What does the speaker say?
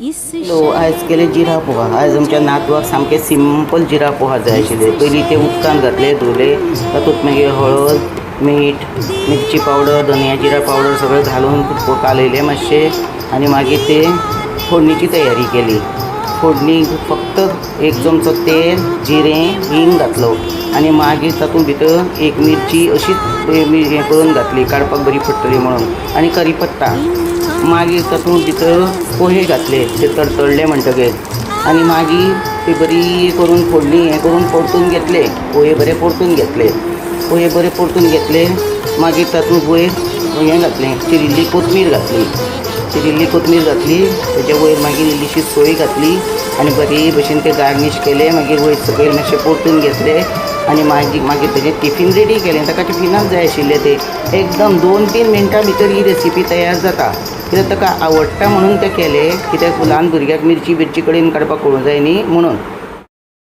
Hello, आयज केले जिरा पोहा. आयज आमच्या नातवाक सामके सिंपल जिरा पोहा जाय आशिल्ले. पयलीं ते उदकान घातले, धुले, तातूंत मागीर हळद, मीठ, मिरची पावडर, धनिया जिरा पावडर सगळें घालून कालयले मातशे आनी मागीर ते फोडणीची तयारी केली. फोडणीक फक्त एक चमचो तेल, जिरें, हिंग घातलो आनी मागीर तातूंत भितर एक मिरची अशीच हें करून घातली, काडपाक बरी पडटली म्हणून, आनी करीपत्ता. मागीर तातूंत भितर पोहे घातले, ते तडतडले म्हणटकीर आनी मागीर ते बरी करून फोडणी हें करून परतून घेतले. पोहे बरे परतून घेतले. मागीर तातूंत वयर हें घातलें, चिरिल्ली कोथमीर घातली. तेच्या वयर मागीर इल्लीशी सोय घातली आनी बरे भशेन ते गार्निश केले. मागीर वयर सकयल मातशें परतून घेतले आनी मागीर तेजें टिफीन रेडी केलें. ताका टिफिनाक जाय आशिल्लें ते एकदम 2-3 मिनटां भितर ही रेसिपी तयार जाता. कित्याक ताका आवडटा म्हणून तें केलें, कित्याक ल्हान भुरग्याक मिरची कडेन काडपाक कळूं जाय न्ही म्हणून.